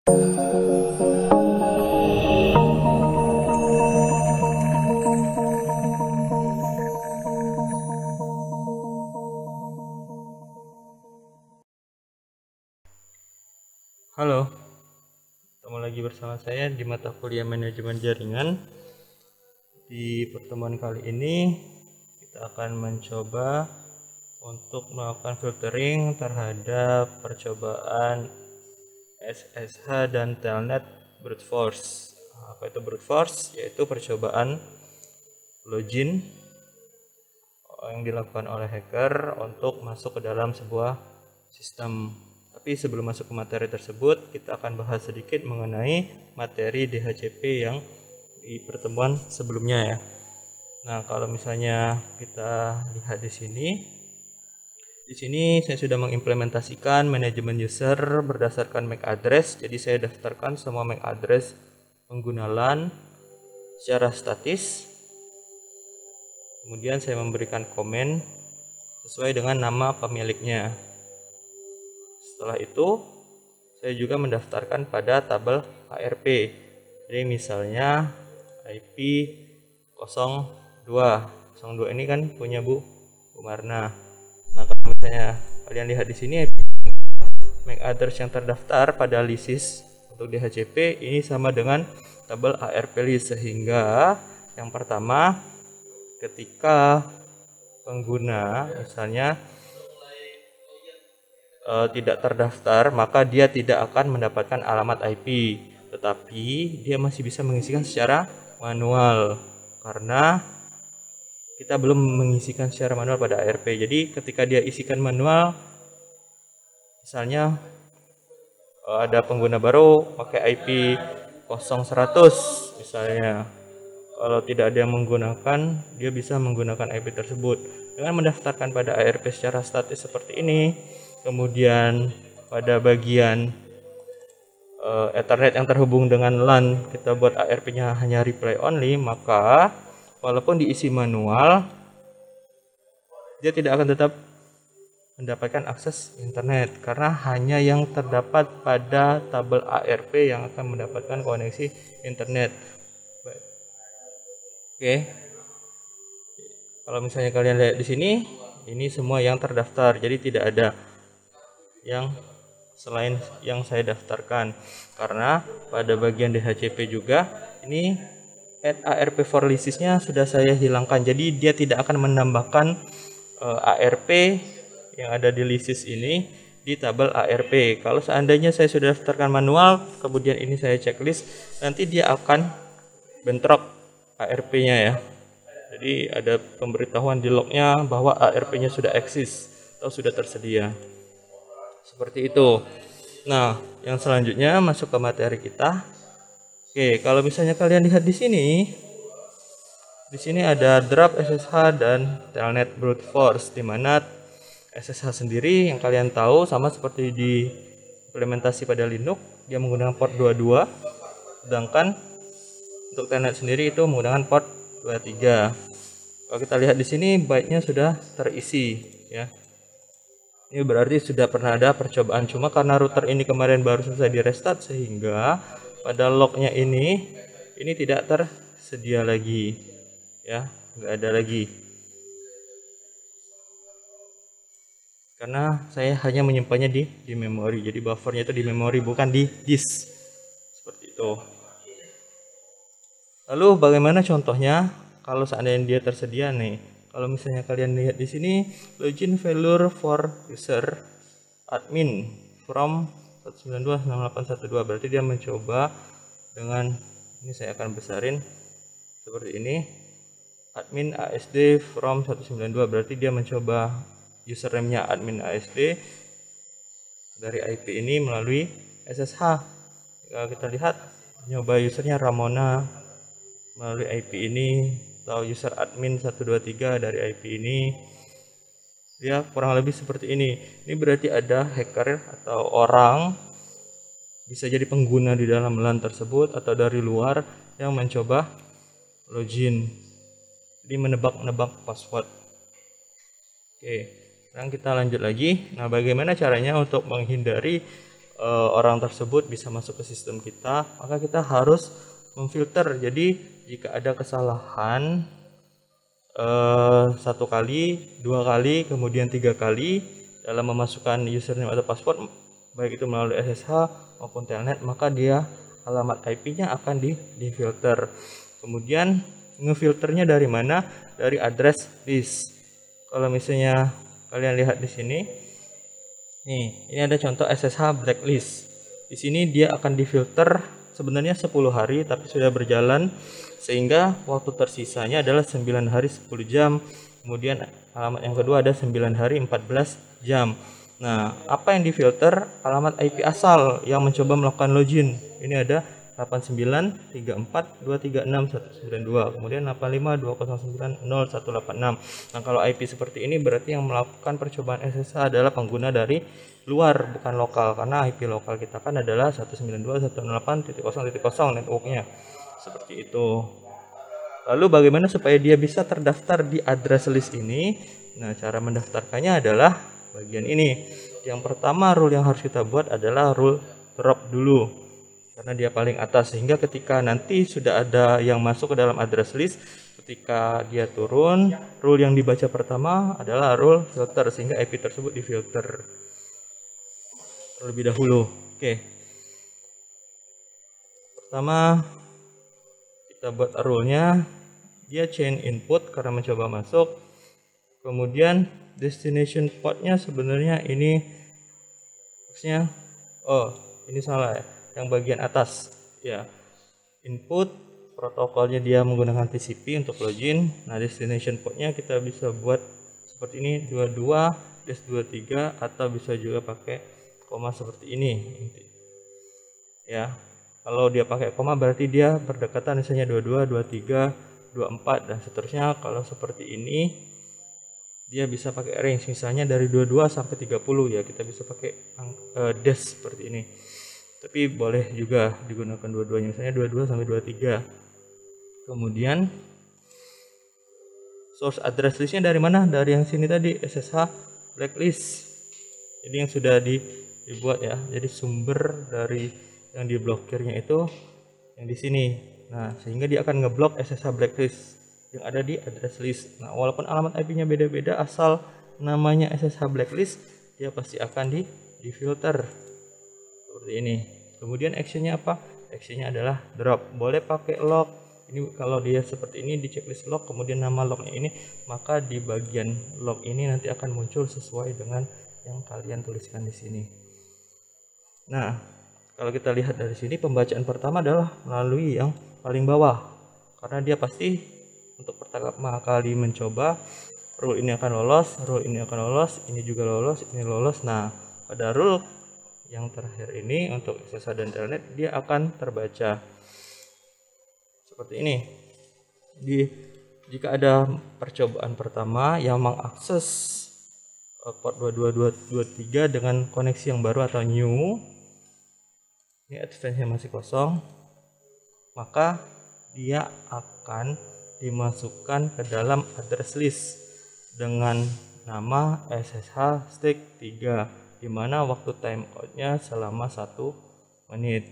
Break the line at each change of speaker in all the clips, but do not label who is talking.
Halo, ketemu lagi bersama saya di mata kuliah manajemen jaringan. Di pertemuan kali ini kita akan mencoba untuk melakukan filtering terhadap percobaan SSH dan Telnet brute force. Apa itu brute force? Yaitu percobaan login yang dilakukan oleh hacker untuk masuk ke dalam sebuah sistem. Tapi sebelum masuk ke materi tersebut, kita akan bahas sedikit mengenai materi DHCP yang di pertemuan sebelumnya ya. Nah, kalau misalnya kita lihat di sini saya sudah mengimplementasikan manajemen user berdasarkan MAC address. Jadi saya daftarkan semua MAC address pengguna LAN secara statis. Kemudian saya memberikan komen sesuai dengan nama pemiliknya. Setelah itu, saya juga mendaftarkan pada tabel ARP. Jadi misalnya IP 02. 02 ini kan punya Bu Marna. Nah, kalau misalnya kalian lihat di sini MAC address yang terdaftar pada lisis untuk DHCP ini sama dengan tabel ARP list, sehingga yang pertama ketika pengguna misalnya tidak terdaftar, maka dia tidak akan mendapatkan alamat IP, tetapi dia masih bisa mengisikan secara manual karena kita belum mengisikan secara manual pada ARP. Jadi ketika dia isikan manual, misalnya ada pengguna baru pakai IP 0100 misalnya, kalau tidak ada yang menggunakan, dia bisa menggunakan IP tersebut dengan mendaftarkan pada ARP secara statis seperti ini. Kemudian pada bagian Ethernet yang terhubung dengan LAN kita buat ARP-nya hanya reply only, maka walaupun diisi manual, dia tidak akan tetap mendapatkan akses internet karena hanya yang terdapat pada tabel ARP yang akan mendapatkan koneksi internet. Oke. Kalau misalnya kalian lihat di sini, ini semua yang terdaftar, jadi tidak ada yang selain yang saya daftarkan, karena pada bagian DHCP juga ini add ARP for lists-nya sudah saya hilangkan, jadi dia tidak akan menambahkan ARP yang ada di list ini di tabel ARP. Kalau seandainya saya sudah daftarkan manual, kemudian ini saya checklist, nanti dia akan bentrok ARP-nya ya. Jadi ada pemberitahuan di lognya bahwa ARP-nya sudah eksis atau sudah tersedia. Seperti itu. Nah, yang selanjutnya masuk ke materi kita. Oke, kalau misalnya kalian lihat di sini ada drop SSH dan Telnet brute force, di mana SSH sendiri yang kalian tahu sama seperti di implementasi pada Linux, dia menggunakan port 22, sedangkan untuk Telnet sendiri itu menggunakan port 23. Kalau kita lihat di sini byte-nya sudah terisi ya. Ini berarti sudah pernah ada percobaan, cuma karena router ini kemarin baru selesai di restart sehingga pada lognya ini tidak tersedia lagi ya, nggak ada lagi karena saya hanya menyimpannya di memori, jadi buffernya itu di memori bukan di disk, seperti itu. Lalu bagaimana contohnya kalau seandainya dia tersedia nih? Kalau misalnya kalian lihat di sini, login failure for user admin from 192.6812, berarti dia mencoba dengan ini, saya akan besarin seperti ini, admin ASD from 192, berarti dia mencoba username-nya admin ASD dari IP ini melalui SSH. Kalau kita lihat nyoba usernya Ramona melalui IP ini, atau user admin 123 dari IP ini, dia kurang lebih seperti ini. Ini berarti ada hacker atau orang, bisa jadi pengguna di dalam LAN tersebut atau dari luar, yang mencoba login, jadi menebak password. Oke, sekarang kita lanjut lagi. Nah, bagaimana caranya untuk menghindari orang tersebut bisa masuk ke sistem kita, maka kita harus memfilter. Jadi jika ada kesalahan 1 kali, 2 kali, kemudian 3 kali dalam memasukkan username atau password, baik itu melalui SSH maupun telnet, maka dia alamat IP-nya akan difilter. Kemudian ngefilternya dari mana? Dari address list. Kalau misalnya kalian lihat di sini, nih, ini ada contoh SSH blacklist. Di sini dia akan difilter sebenarnya 10 hari, tapi sudah berjalan sehingga waktu tersisanya adalah 9 hari 10 jam. Kemudian alamat yang kedua ada 9 hari 14 jam. Nah, apa yang difilter? Alamat IP asal yang mencoba melakukan login. Ini ada 8934236192, kemudian 8520900186. Nah, kalau IP seperti ini berarti yang melakukan percobaan SSH adalah pengguna dari luar, bukan lokal, karena IP lokal kita kan adalah 192.168.0.0 networknya. Seperti itu. Lalu bagaimana supaya dia bisa terdaftar di address list ini? Nah, cara mendaftarkannya adalah bagian ini. Yang pertama, rule yang harus kita buat adalah rule drop dulu, karena dia paling atas, sehingga ketika nanti sudah ada yang masuk ke dalam address list, ketika dia turun, rule yang dibaca pertama adalah rule filter, sehingga IP tersebut difilter terlebih dahulu. Oke, pertama kita buat rule-nya, dia chain input karena mencoba masuk. Kemudian destination port-nya sebenarnya ini maksudnya, ini salah ya, yang bagian atas ya, input protokolnya dia menggunakan TCP untuk login. Nah, destination portnya kita bisa buat seperti ini, 22-23, atau bisa juga pakai koma seperti ini ya. Kalau dia pakai koma berarti dia berdekatan, misalnya 22, 23, 24 dan seterusnya. Kalau seperti ini dia bisa pakai range, misalnya dari 22 sampai 30 ya, kita bisa pakai dash seperti ini. Tapi boleh juga digunakan dua-duanya, misalnya 22 sampai 23. Kemudian source address listnya dari mana? Dari yang sini tadi, SSH blacklist. Jadi yang sudah dibuat ya. Jadi sumber dari yang diblokirnya itu yang di sini. Nah, sehingga dia akan ngeblok SSH blacklist yang ada di address list. Nah, walaupun alamat IP-nya beda-beda, asal namanya SSH blacklist, dia pasti akan difilter seperti ini. Kemudian actionnya apa? Actionnya adalah drop. Boleh pakai log. Ini kalau dia seperti ini di checklist log, kemudian nama lognya ini, maka di bagian log ini nanti akan muncul sesuai dengan yang kalian tuliskan di sini. Nah, kalau kita lihat dari sini, pembacaan pertama adalah melalui yang paling bawah, karena dia pasti untuk pertama kali mencoba, rule ini akan lolos, rule ini akan lolos, ini juga lolos, ini lolos. Nah, pada rule yang terakhir ini untuk SSH dan telnet, dia akan terbaca seperti ini. Jika ada percobaan pertama yang mengakses port 2223 dengan koneksi yang baru atau new, ini advance-nya masih kosong, maka dia akan dimasukkan ke dalam address list dengan nama SSH stick 3, di mana waktu timeoutnya selama 1 menit.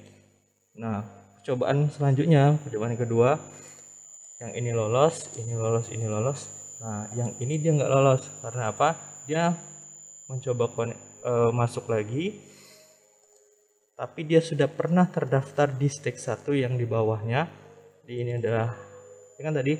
Nah, percobaan selanjutnya, percobaan yang kedua, yang ini lolos, ini lolos, ini lolos. Nah, yang ini dia nggak lolos karena apa? Dia mencoba masuk lagi, tapi dia sudah pernah terdaftar di stick 1 yang di bawahnya. Ini adalah, kan tadi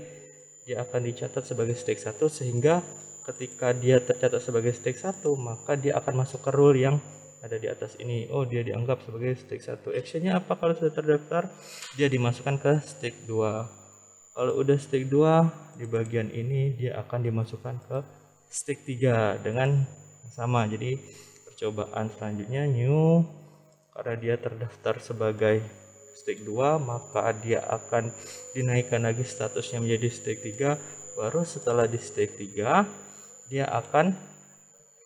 dia akan dicatat sebagai stick 1, sehingga ketika dia tercatat sebagai stick 1, maka dia akan masuk ke rule yang ada di atas ini. Oh, dia dianggap sebagai stick 1. Actionnya apa kalau sudah terdaftar? Dia dimasukkan ke stick 2. Kalau udah stick 2, di bagian ini dia akan dimasukkan ke stick 3 dengan sama. Jadi percobaan selanjutnya new, karena dia terdaftar sebagai stick 2, maka dia akan dinaikkan lagi statusnya menjadi stick 3. Baru setelah di stick 3, dia akan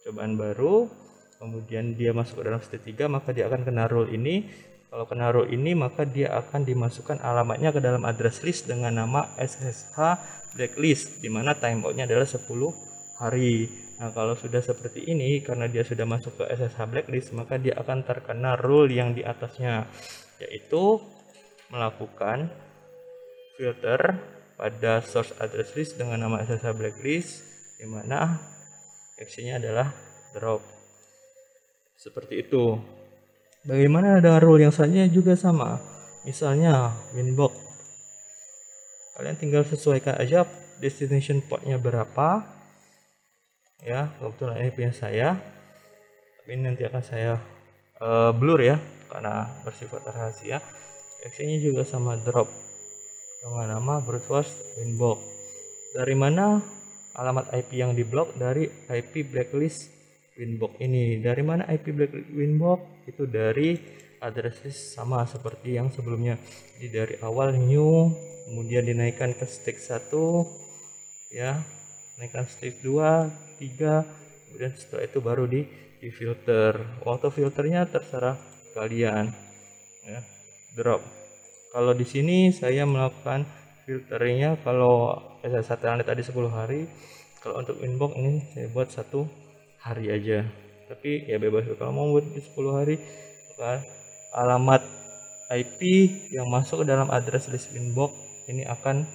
cobaan baru, kemudian dia masuk ke dalam state 3, maka dia akan kena rule ini. Kalau kena rule ini, maka dia akan dimasukkan alamatnya ke dalam address list dengan nama SSH blacklist, di mana timeoutnya adalah 10 hari. Nah, kalau sudah seperti ini, karena dia sudah masuk ke SSH blacklist, maka dia akan terkena rule yang di atasnya, yaitu melakukan filter pada source address list dengan nama SSH blacklist, di mana actionnya adalah drop. Seperti itu. Bagaimana dengan rule yang selanjutnya juga sama. Misalnya winbox. Kalian tinggal sesuaikan aja destination portnya berapa. Ya, kebetulan ini punya saya. Tapi nanti akan saya blur ya, karena bersifat rahasia. Actionnya juga sama drop dengan nama brute force winbox. Dari mana alamat IP yang diblok? Dari IP blacklist winbox ini. Dari mana IP blacklist winbox? Itu dari address list sama seperti yang sebelumnya. Jadi dari awal new, kemudian dinaikkan ke stage 1 ya, naikkan stage 2, 3, kemudian setelah itu baru di filter. Auto filternya terserah kalian ya, drop. Kalau di sini saya melakukan filternya kalau SSH telnet tadi 10 hari, kalau untuk inbox ini saya buat 1 hari aja. Tapi ya bebas, kalau mau buat 10 hari, maka alamat IP yang masuk ke dalam address list inbox ini akan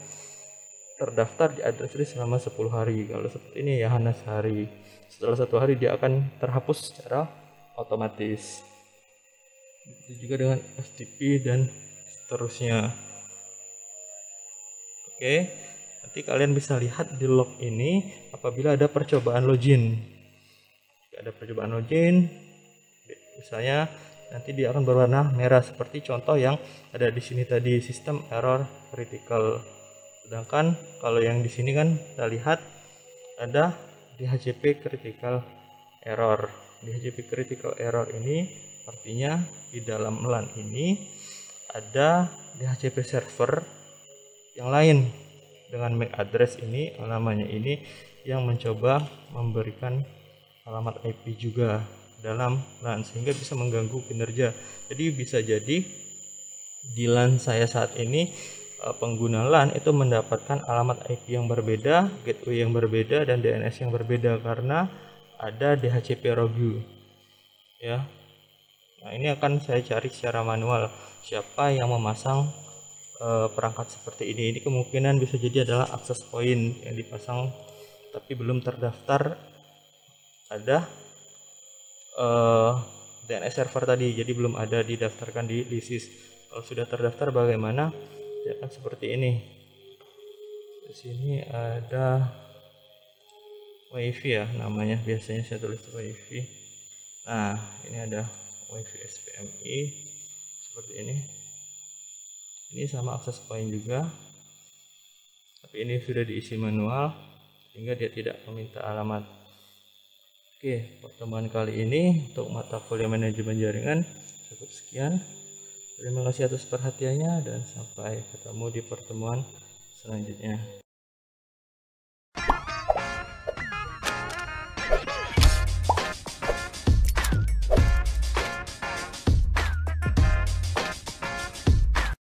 terdaftar di address list selama 10 hari. Kalau seperti ini ya hanya sehari. Setelah 1 hari dia akan terhapus secara otomatis. Itu juga dengan FTP dan seterusnya. Oke, nanti kalian bisa lihat di log ini apabila ada percobaan login. Jika ada percobaan login, misalnya nanti dia akan berwarna merah seperti contoh yang ada di sini tadi, sistem error critical. Sedangkan kalau yang di sini kan kita lihat ada DHCP critical error. DHCP critical error ini artinya di dalam LAN ini ada DHCP server yang lain dengan MAC address ini, namanya ini, yang mencoba memberikan alamat IP juga dalam LAN sehingga bisa mengganggu kinerja. Jadi bisa jadi di LAN saya saat ini pengguna LAN itu mendapatkan alamat IP yang berbeda, gateway yang berbeda, dan DNS yang berbeda karena ada DHCP rogue ya. Nah, ini akan saya cari secara manual siapa yang memasang perangkat seperti ini. Ini kemungkinan bisa jadi adalah access point yang dipasang tapi belum terdaftar ada DNS server tadi, jadi belum ada didaftarkan di lisis. Kalau sudah terdaftar bagaimana? Ya kan seperti ini. Di sini ada wifi ya namanya, biasanya saya tulis wifi. Nah, ini ada wifi SPMI seperti ini. Ini sama akses point juga, tapi ini sudah diisi manual sehingga dia tidak meminta alamat. Oke, pertemuan kali ini untuk mata kuliah manajemen jaringan cukup sekian. Terima kasih atas perhatiannya dan sampai ketemu di pertemuan selanjutnya.